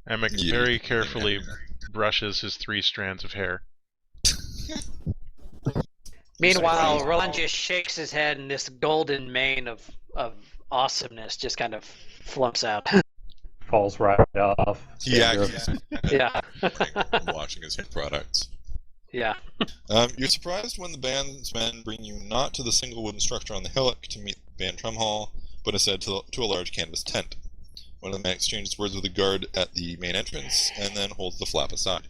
Emic very carefully brushes his 3 strands of hair. Meanwhile, Roland just shakes his head and this golden mane of awesomeness just kind of flumps out. Falls right off. Yeah. Watching his hair products. Yeah. You're surprised when the band's men bring you not to the single wooden structure on the hillock to meet the band drum hall, but instead to a large canvas tent. One of the men exchanges words with the guard at the main entrance, and then holds the flap aside.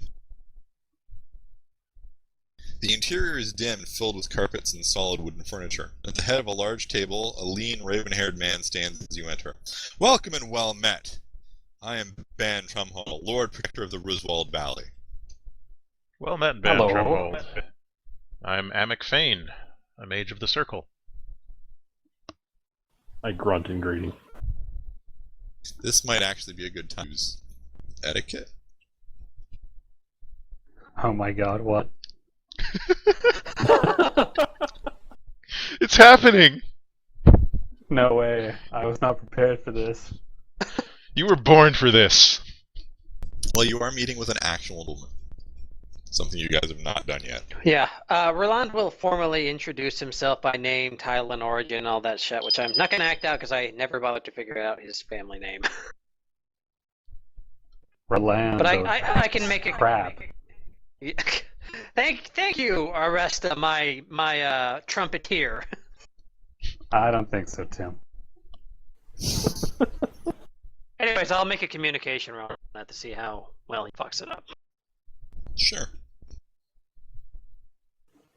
The interior is dim, filled with carpets and solid wooden furniture. At the head of a large table, a lean, raven-haired man stands as you enter. Welcome and well met. I am Bann Trumhall, Lord Protector of the Roosevelt Valley. Well met, Bann Hello. Trumhall. I'm Amic Fane, a mage of the circle. I grunt in greeting. This might actually be a good time to use etiquette. Oh my god, what? It's happening! No way. I was not prepared for this. You were born for this! Well, you are meeting with an actual woman. Something you guys have not done yet. Yeah. Roland will formally introduce himself by name, title, and origin, all that shit, which I'm not going to act out because I never bothered to figure out his family name. Roland. But I can make it. Crap. Thank you, Arresta, my trumpeter. I don't think so, Tim. Anyways, I'll make a communication roll on that to see how well he fucks it up. Sure.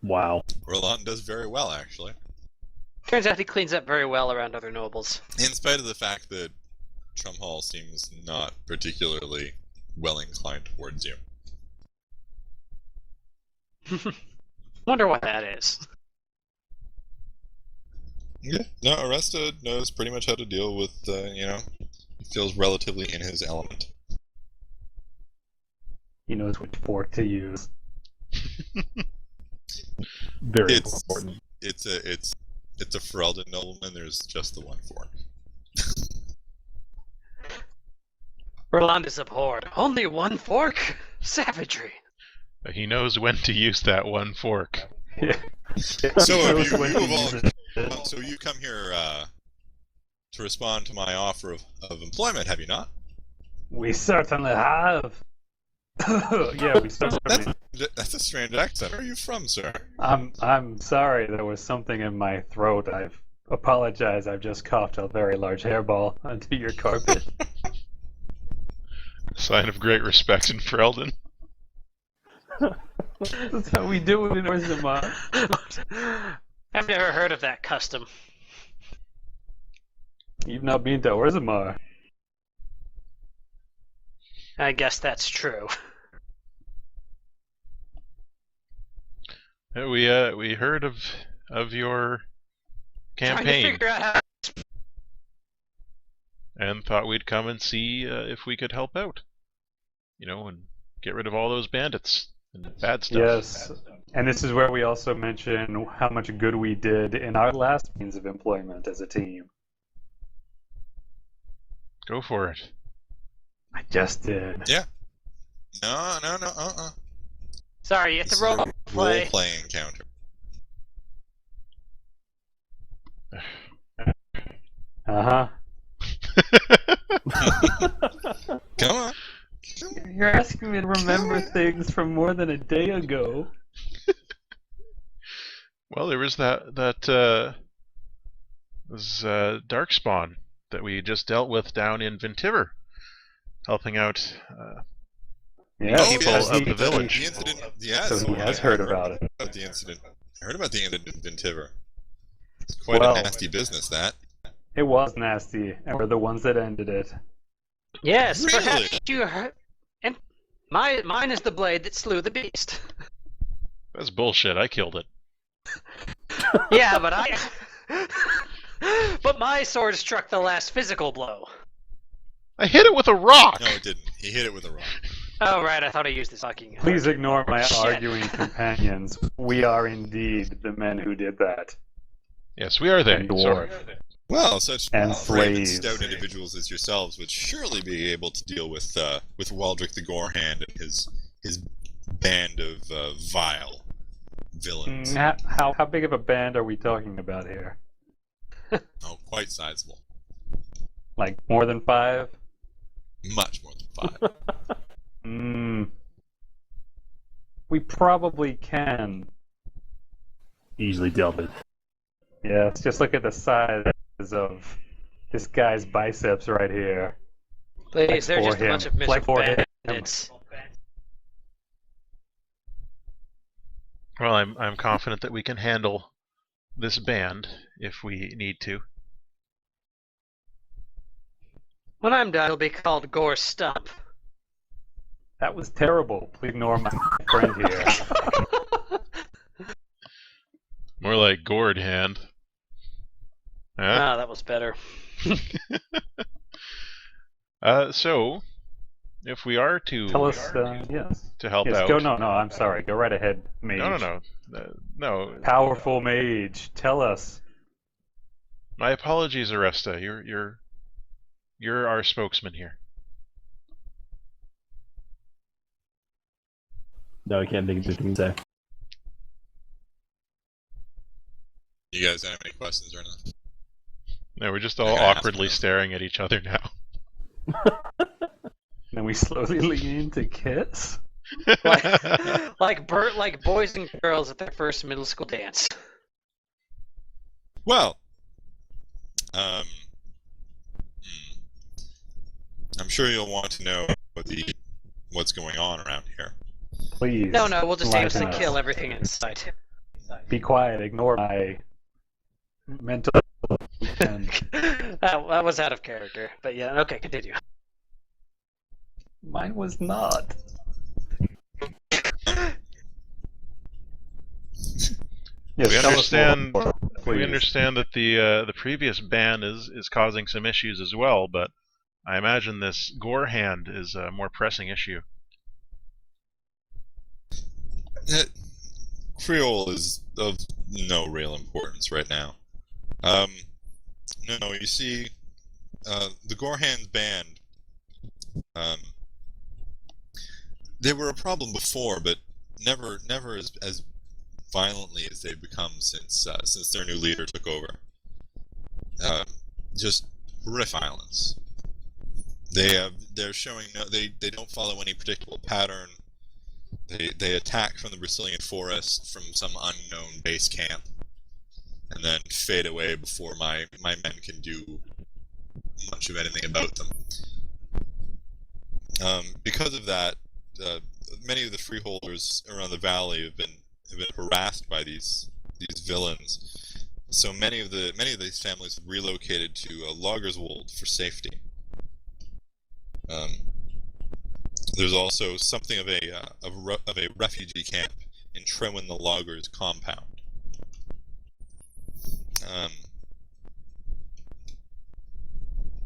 Wow. Roland does very well, actually. Turns out he cleans up very well around other nobles. In spite of the fact that Trumhall seems not particularly well inclined towards you. Wonder what that is. Yeah. No, Arresta knows pretty much how to deal with, he feels relatively in his element. He knows which fork to use. Very important. It's a Ferelden nobleman, there's just the one fork. Roland is abhorred. Only one fork? Savagery. He knows when to use that one fork. Yeah. So Knows you when to use it. so you come here to respond to my offer of employment, have you not? We certainly have. Yeah, we certainly. That's a strange accent. Where are you from, sir? I'm sorry. There was something in my throat. I apologize. I've just coughed a very large hairball onto your carpet. Sign of great respect in Ferelden. That's how we do it in Orzammar. I've never heard of that custom. You've not been to Orzammar. I guess that's true. We heard of your Trying to campaign figure out how. and thought we'd come and see if we could help out. And get rid of all those bandits and bad stuff. Yes, and this is where we also mention how much good we did in our last means of employment as a team. Go for it. I just did. Yeah. No, Sorry, you have This to is a role play. role-play encounter. Uh-huh. Come on. You're asking me to remember things from more than a day ago. Well, there was that Darkspawn that we just dealt with down in Ventiver, helping out Yeah, people of the village. The incident, yes. So he has heard about it. About the incident. I heard about the incident in Ventiver. It's quite Well- a nasty business, that. It was nasty, and we're the ones that ended it. Yes, Really? perhaps you heard. And mine is the blade that slew the beast. That's bullshit. I killed it. Yeah, but but my sword struck the last physical blow. I hit it with a rock! No, it didn't. He hit it with a rock. Oh right, I thought I used this fucking. Please ignore my Shit. arguing companions. We are indeed the men who did that. Yes, we are they. And Sorry. dwarf. Well, such And brave and slaves. stout individuals as yourselves would surely be able to deal with Waldrick the Gorehand and his band of vile villains. How big of a band are we talking about here? Oh, quite sizable. Like more than 5? Much more than 5. We probably can Easily dealt with. Yeah, let's just look at the size of this guy's biceps right here. Please, they're for just a him. bunch of Like for miserable him. bandits. Well, I'm confident that we can handle this band if we need to. When I'm done, it'll be called Gore Stump. That was terrible. Please ignore my friend here. More like gourd hand. Huh? Ah, that was better. So, if we are to Tell us, yes. to help Yes, out, go. No, I'm sorry. Go right ahead, mage. No. Powerful mage. Tell us. My apologies, Aresta. You're our spokesman here. No, I can't think of anything to say. You guys have any questions or anything? No, we're just all I gotta ask awkwardly them. staring at each other now. Then we slowly lean in to kiss. like boys and girls at their first middle school dance. Well, I'm sure you'll want to know what's going on around here. Please. No, we'll just enlighten aimlessly us. kill everything in sight. Be quiet. Ignore my mental. And That was out of character, but yeah, okay, continue. mine was not. Yes, We tell us understand. more, We please. understand that the previous ban is causing some issues as well, but I imagine this Gorehand is a more pressing issue. Creole is of no real importance right now. No, you see, the Gorhams Band, they were a problem before, but never as violently as they've become since their new leader took over. Just horrific violence. They're showing they don't follow any particular pattern. They attack from the Brazilian forest from some unknown base camp, and then fade away before my men can do much of anything about them. Because of that, many of the freeholders around the valley have been harassed by these villains. So many of these families have relocated to Lagerswold for safety. There's also something of a refugee camp in Trewin the Logger's compound.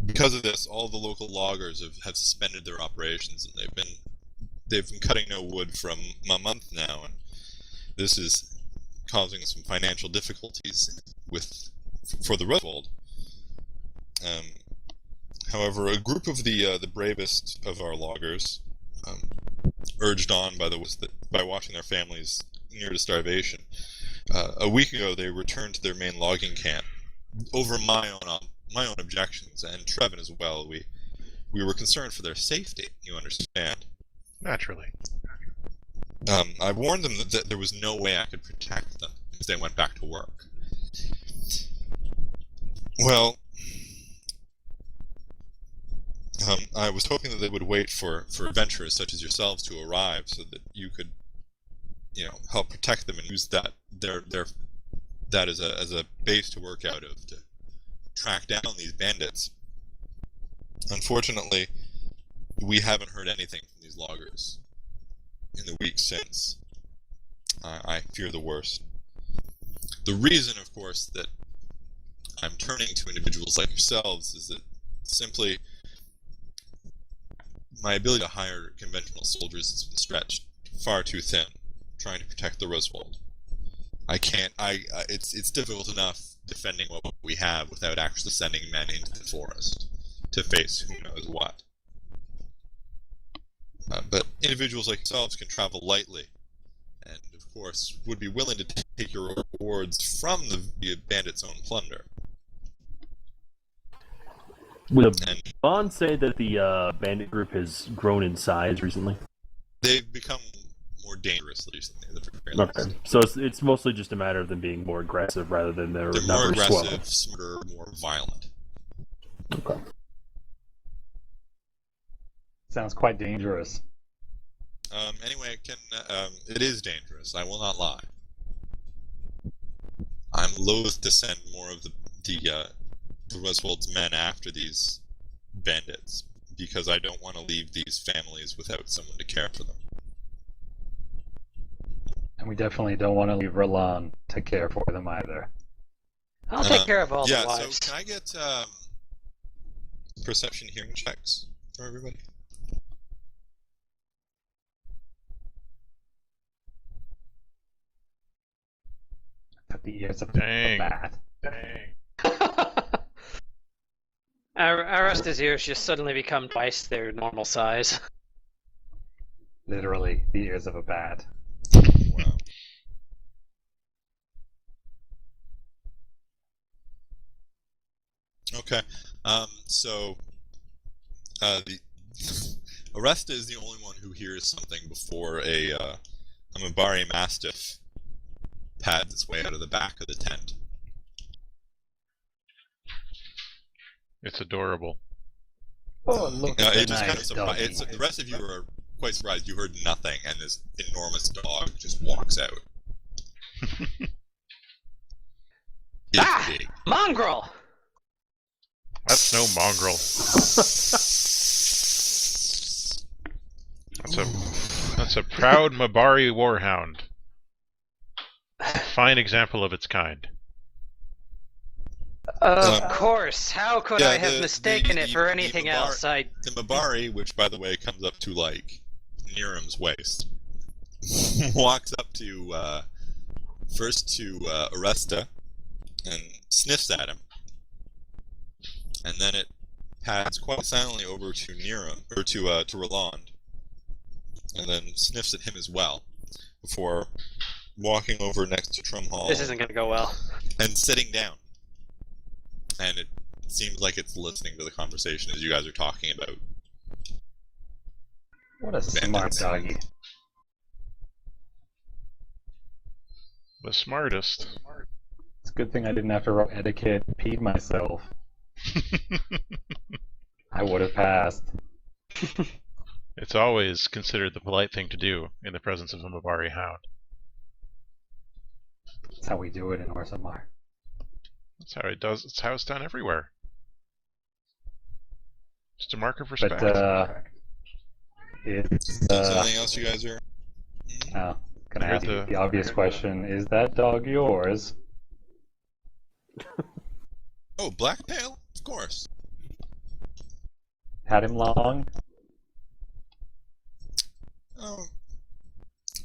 Because of this, all the local loggers have suspended their operations, and they've been cutting no wood from a month now, and this is causing some financial difficulties for the Roswald. However, a group of the bravest of our loggers, urged on by watching their families near to starvation, a week ago they returned to their main logging camp over my own objections, and Trevin as well. We were concerned for their safety, you understand. Naturally. I warned them that there was no way I could protect them as they went back to work. Well, I was hoping that they would wait for adventurers such as yourselves to arrive, so that you could, help protect them and use that as a base to work out of to track down these bandits. Unfortunately, we haven't heard anything from these loggers in the weeks since. I fear the worst. The reason, of course, that I'm turning to individuals like yourselves is that simply my ability to hire conventional soldiers has been stretched far too thin, trying to protect the Roswald. I can't. It's difficult enough defending what we have without actually sending men into the forest to face who knows what. But individuals like yourselves can travel lightly, and of course would be willing to take your rewards from the bandits' own plunder. Would And Bond say that the bandit group has grown in size recently? they've become more dangerous recently. Okay, so it's mostly just a matter of them being more aggressive rather than their They're more numbers aggressive, swelling. smarter, more violent. Okay. Sounds quite dangerous. Anyway, it is dangerous. I will not lie. I'm loath to send more of the Griswold's men after these bandits because I don't want to leave these families without someone to care for them. And we definitely don't want to leave Roland to care for them either. I'll take care of all Yeah, the wives. so can I get perception hearing checks for everybody? At the ears of Dang. a bat. Arista's ears just suddenly become twice their normal size. Literally, the ears of a bat. Wow. Okay. So the Aresta is the only one who hears something before a Mabari Mastiff pads its way out of the back of the tent. It's adorable. Oh, look at It the just kind of nice doggy. the rest of you are quite surprised. You heard nothing, and this enormous dog just walks out. It's big. Mongrel! That's no mongrel. That's a proud Mabari warhound. A fine example of its kind. Of course. How could yeah, I have the- mistaken the- it for the anything Mabar- else? The Mabari, which by the way comes up to like Niram's waist, walks up to first to Aresta and sniffs at him, and then it pads quite silently over to Niram or to Roland, and then sniffs at him as well, before walking over next to Trumhall This isn't going to go well. and sitting down. And it seems like it's listening to the conversation as you guys are talking about. What a smart doggy. The smartest. It's a good thing I didn't have to write etiquette and peed myself. I would have passed. It's always considered the polite thing to do in the presence of a Mabari hound. That's how we do it in Orsamar. That's how it does. It's how it's done everywhere. Just a mark of respect. But, it's, Something else you guys are... oh, can I You're ask the- the obvious question? Is that dog yours? Oh, Black Pale? Of course. Had him long? Oh,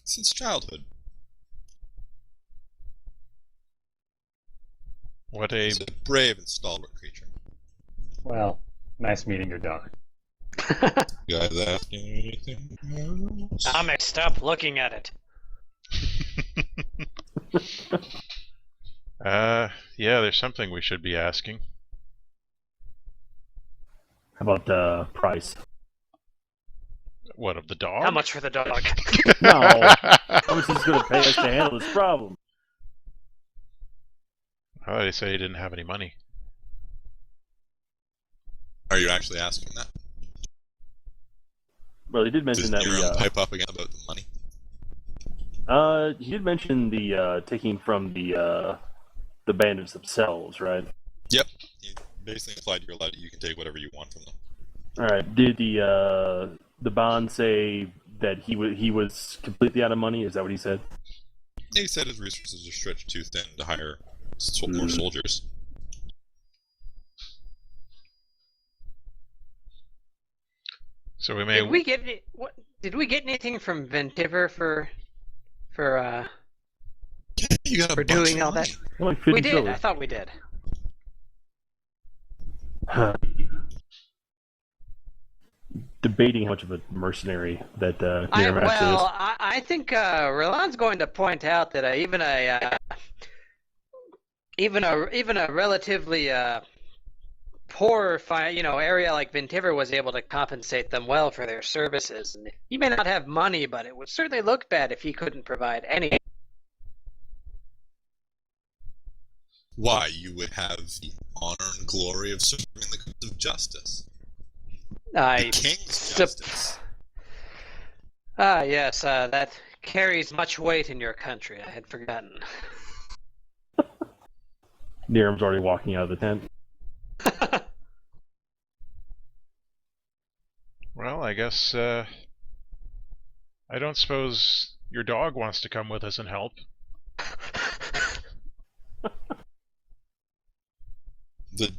since childhood. What a He's a brave and stalwart creature. Well, nice meeting your dog. You guys asking anything else? Amick, stop looking at it. yeah, there's something we should be asking. How about the price? What, of the dog? How much for the dog? No. How much is he going to pay us to handle this problem? Oh, they say he didn't have any money. Are you actually asking that? Well, he did mention Does that Nero pipe up again about the money? he did mention the taking from the bandits themselves, right? Yep. He basically implied you're allowed. You can take whatever you want from them. All right. Did the Bann say that he was completely out of money? Is that what he said? He said his resources are stretched too thin to hire more soldiers. So we may. Did we get Did we get anything from Ventiver for You got a for bunch doing of all that. money. Like 50 We did. trillion. I thought we did. Debating how much of a mercenary that Niram actually Well, is. I think Roland's going to point out that even a relatively poor area like Ventiver was able to compensate them well for their services. And he may not have money, but it would certainly look bad if he couldn't provide any. Why, you would have the honor and glory of serving the cause of justice. The king's justice. Yes, that carries much weight in your country. I had forgotten. Niram's already walking out of the tent. Well, I guess I don't suppose your dog wants to come with us and help. The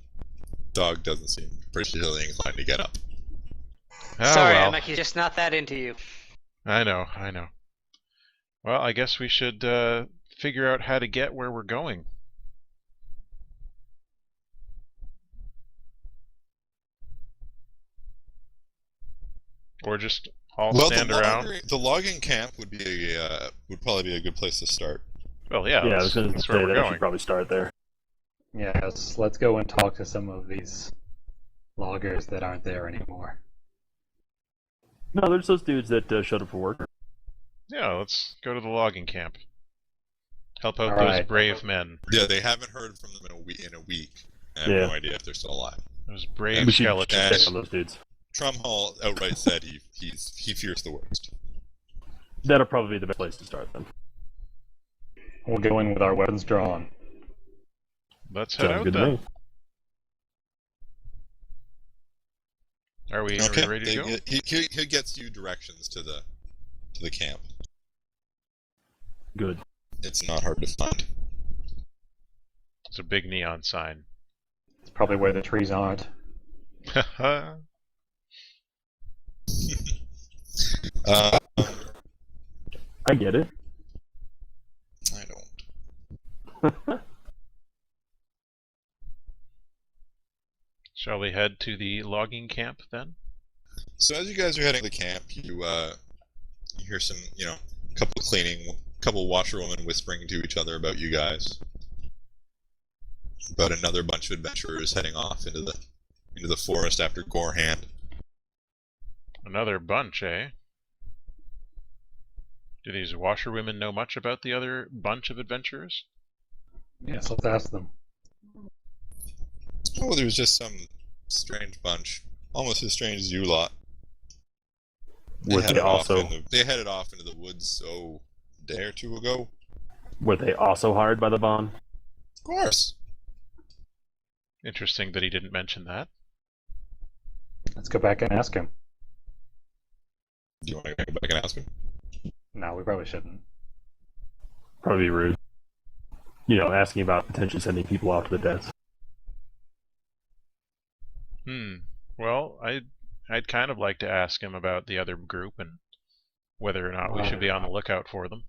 dog doesn't seem particularly inclined to get up. Oh, Sorry, well. Emma, he's just not that into you. I know. Well, I guess we should figure out how to get where we're going. Or just all stand around. The logging camp would probably be a good place to start. Well, yeah, I was going to that's say where we're that I going. should probably start there. Yes, let's go and talk to some of these loggers that aren't there anymore. No, there's those dudes that showed up for work. Yeah, let's go to the logging camp. Help out All those right. brave men. Yeah, they haven't heard from them in a week. I have Yeah. no idea if they're still alive. Those brave We should skeletons. check on those dudes. Trumhall outright said he fears the worst. That'll probably be the best place to start then. We'll go in with our weapons drawn. Let's head Sounds out good to then. me. Are we Okay, ready to go? he gets you directions to the camp. Good. It's not hard to find. It's a big neon sign. It's probably where the trees aren't. I I get it. don't. Shall we head to the logging camp then? So as you guys are heading to the camp, you hear some, couple washerwomen whispering to each other about you guys. About another bunch of adventurers heading off into the forest after Gorehand. Another bunch, eh? Do these washerwomen know much about the other bunch of adventurers? Yes, let's ask them. Oh, there was just some strange bunch, almost as strange as you lot. Were they also They headed off into the woods, a day or two ago. hired by the Bann? Of course. Interesting that he didn't mention that. Let's go back and ask him. Do you want to go back and ask him? No, we probably shouldn't. Probably rude. Asking about potentially sending people off to the deaths. Well, I'd kind of like to ask him about the other group and whether or not we should be on the lookout for them,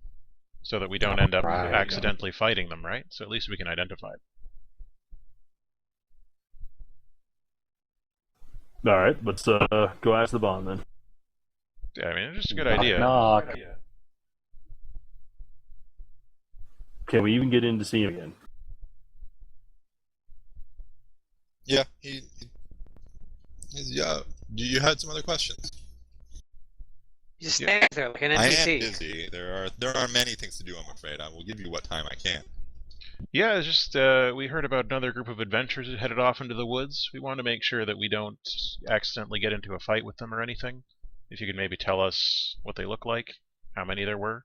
so that we don't end up Right. accidentally fighting them, right? So at least we can identify them. All right, let's go ask the Bann then. Yeah, I mean, it's just a good Knock, idea. knock. Can we even get in to see him again? Yeah, you had some other questions. He just stands there like an I am NPC. busy. There are many things to do, I'm afraid. I will give you what time I can. Yeah, it's just we heard about another group of adventurers that headed off into the woods. We want to make sure that we don't accidentally get into a fight with them or anything. If you could maybe tell us what they look like, how many there were,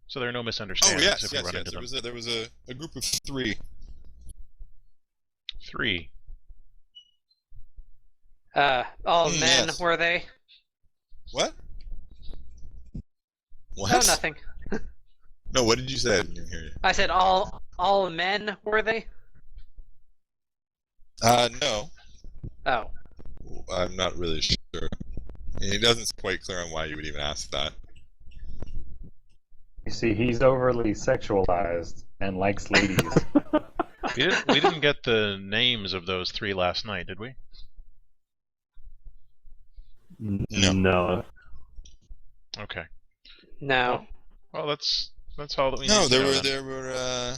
so there are no Oh misunderstandings yes, if we run into them. There was a group of 3. 3. All men, yes. were they? What? What? No, nothing. No, what did you say? I didn't even hear you. I said all men, were they? No. Oh. I'm not really sure. It doesn't quite clear on why you would even ask that. You see, he's overly sexualized, and likes ladies. We didn't get the names of those 3 last night, did we? No. Okay. No. Well, that's all that we No, need to know then. there were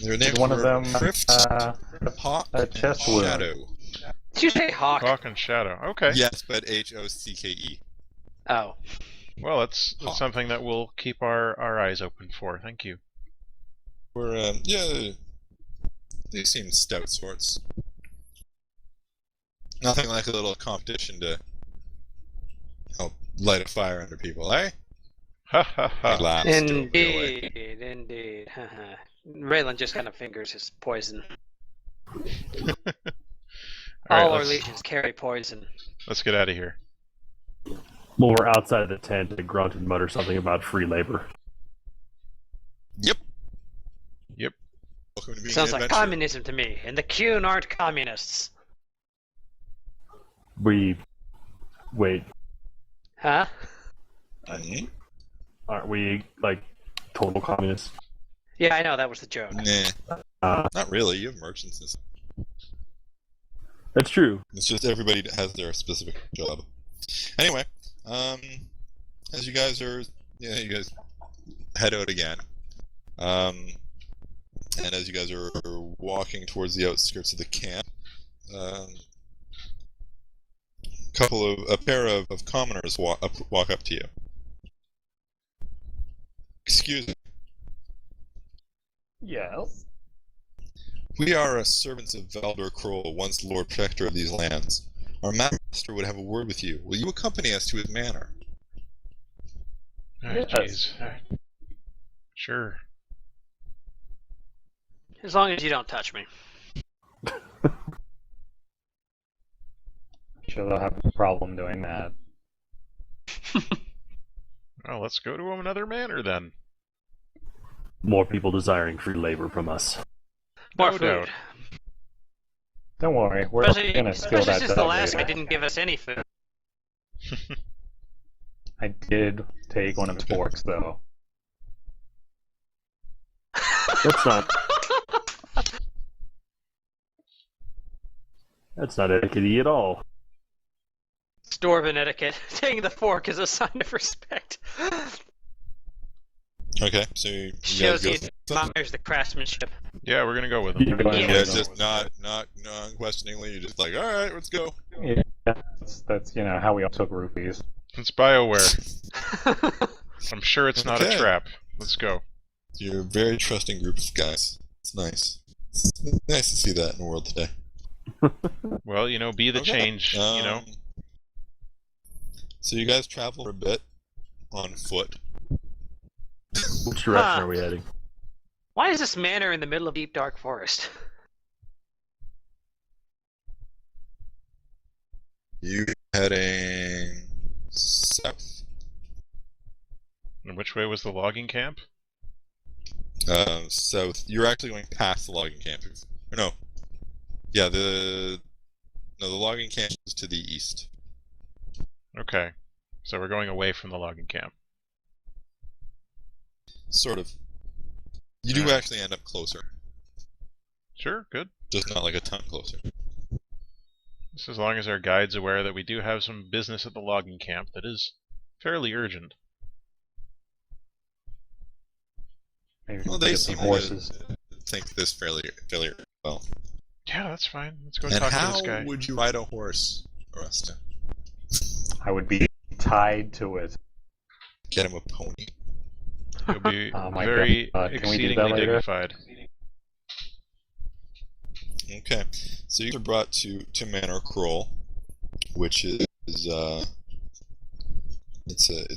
their names One of were them Rift, Hawk, a and chest wound. Shadow. Did you say hawk? Hawk and Shadow. Okay. Yes, but Hocke. Oh. Well, that's Hawk. something that we'll keep our eyes open for. Thank you. Yeah, they seem stout sorts. Nothing like a little competition to help light a fire under people, eh? Ha ha He ha. laughs. Indeed, indeed. Raylan just kind of fingers his poison. All our legions carry poison. Let's get out of here. When we're outside the tent, they grunt and mutter something about free labor. Yep. Yep. Welcome to being Sounds an like adventurer. communism to me, and the Qn aren't communists. Wait, Huh? Mhm. aren't we like total communists? Yeah, I know, that was the joke. Nah, not really. You have merchants and stuff. That's true. It's just everybody has their specific job. Anyway, as you guys head out again. And as you guys are walking towards the outskirts of the camp, a pair of commoners walk up to you. Excuse me. Yes. We are servants of Manor Crawl, once Lord Protector of these lands. Our master would have a word with you. Will you accompany us to his manor? Jeez. Yes. Sure. As long as you don't touch me. Sure, they'll have a problem doing that. Well, let's go to another manor then. More people desiring free labor from us. More No food. doubt. Don't worry, we're Especially, gonna steal especially that since the dog last guy later. didn't give us any food. I did take one of his forks, though. That's not. That's not etiquette at all. It's dwarven etiquette. Taking the fork is a sign of respect. Okay, so you guys Shows go. he admires the craftsmanship. Yeah, we're gonna go with them. You're going Yeah. Yeah, with just not non-questioningly. You're just like, all right, let's go. them. Yeah, that's how we all took roofies. It's BioWare. I'm sure it's not a Okay. trap. Let's go. You're a very trusting group of guys. It's nice. It's nice to see that in the world today. Well, be the Okay. change, So you guys travel for a bit on foot. Which direction are we heading? Why is this manor in the middle of deep dark forest? You heading south. And which way was the logging camp? South. You're actually going past the logging camp. Or no. Yeah, the logging camp is to the east. Okay. So we're going away from the logging camp. Sort of. You do Alright. actually end up closer. Sure, good. Just not like a ton closer. Just as long as our guide's aware that we do have some business at the logging camp that is fairly urgent. Maybe Well, we they get seem some horses. to think this fairly well. Yeah, that's fine. Let's go And talk to how this guy. would you ride a horse, Aresta? I would be tied to it. Get him a pony. He'll be Oh my very God. Can we do that exceedingly later? dignified. Okay, so you are brought to Manor Crawl, which is it's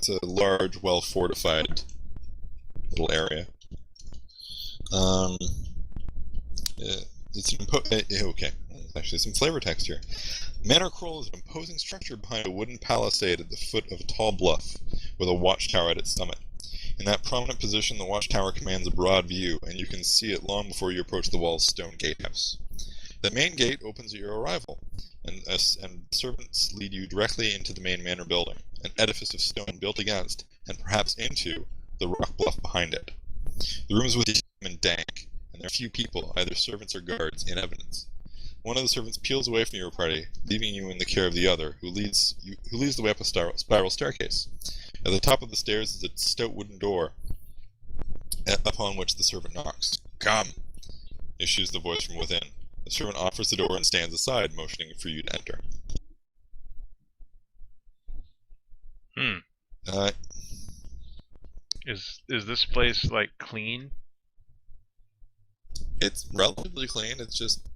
a large, well fortified little area. Okay. Actually, some flavor text here. Manor Crawl is an imposing structure behind a wooden palisade at the foot of a tall bluff, with a watchtower at its summit. In that prominent position, the watchtower commands a broad view, and you can see it long before you approach the wall's stone gatehouse. The main gate opens at your arrival, and servants lead you directly into the main manor building, an edifice of stone built against and perhaps into the rock bluff behind it. The room is with dim and dank, and there are few people, either servants or guards, in evidence. One of the servants peels away from your party, leaving you in the care of the other, who leads the way up a spiral staircase. At the top of the stairs is a stout wooden door, upon which the servant knocks. "Come!" issues the voice from within. The servant offers the door and stands aside, motioning for you to enter. Is this place, like, clean? It's relatively clean, it's just...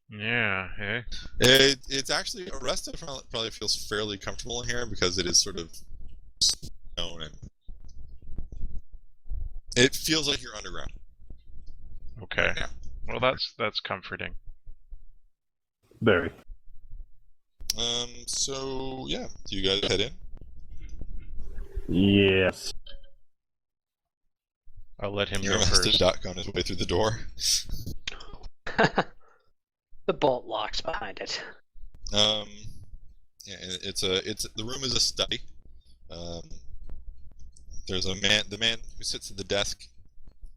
Yeah, eh? It's actually... Arresta probably feels fairly comfortable in here, because it is sort of stone and... It feels like you're underground. Okay. Yeah. Well, that's comforting. Very. So, yeah. Do you guys head in? Yes. I'll let him You're go gonna have to first. duck on his way through the door. The bolt locks behind it. Yeah, the room is a study. There's a man. The man who sits at the desk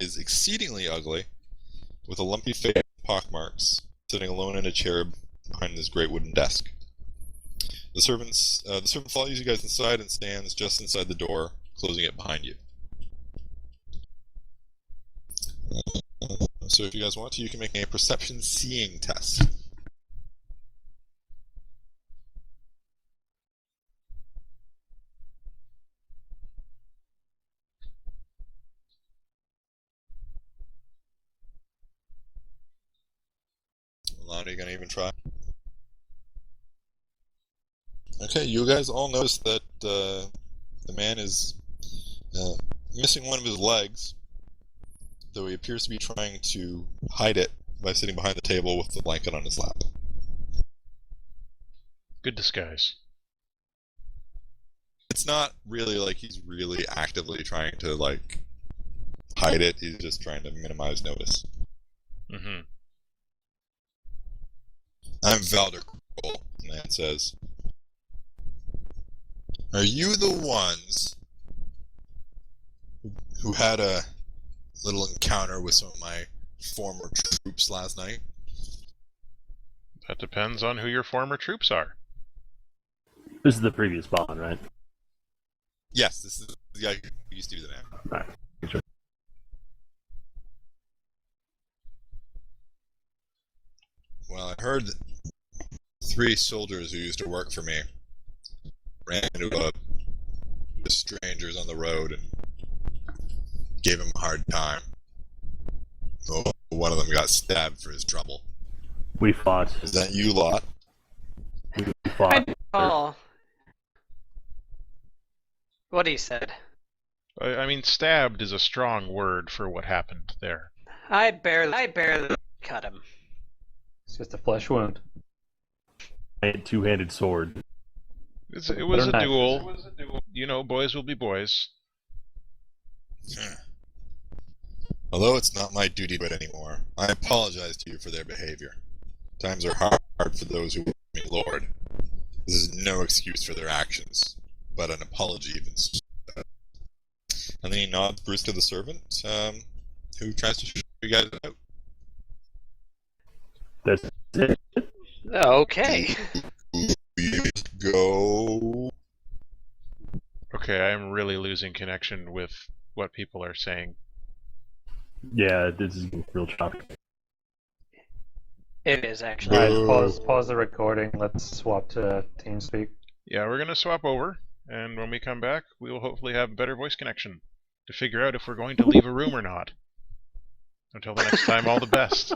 is exceedingly ugly, with a lumpy face and pockmarks, sitting alone in a chair behind this great wooden desk. The servant follows you guys inside and stands just inside the door, closing it behind you. So if you guys want to, you can make a perception seeing test. Alana, you gonna even try? Okay, you guys all notice that the man is missing one of his legs, though he appears to be trying to hide it by sitting behind the table with the blanket on his lap. Good disguise. It's not really like he's really actively trying to, like, hide it, he's just trying to minimize notice. Mm-hmm. "I'm Valder Kroll," the man says. "Are you the ones who had a little encounter with some of my former troops last night?" That depends on who your former troops are. This is the previous Bann, right? Yes, this is the guy who used to be the man. Alright. Sure. Well, I heard that 3 soldiers who used to work for me ran into the strangers on the road and gave him a hard time. Oh, one of them got stabbed for his trouble. We fought. Is that you lot? We I fought. recall what he said. I mean, stabbed is a strong word for what happened there. I barely cut him. It's just a flesh wound. A two-handed sword. It was a Better duel. You know, boys will be boys. Although it's not my duty to do it anymore, I apologize to you for their behavior. Times are hard for those who work for me, Lord. This is no excuse for their actions, but an apology even so. And then he nods Bruce to the servant, who tries to show you guys out. That's it. Okay. You go. Okay, I am really losing connection with what people are saying. Yeah, this is real choppy. It is actually. Alright, pause the recording. Let's swap to TeamSpeak. Yeah, we're gonna swap over, and when we come back, we will hopefully have better voice connection to figure out if we're going to leave a room or not. Until the next time, all the best.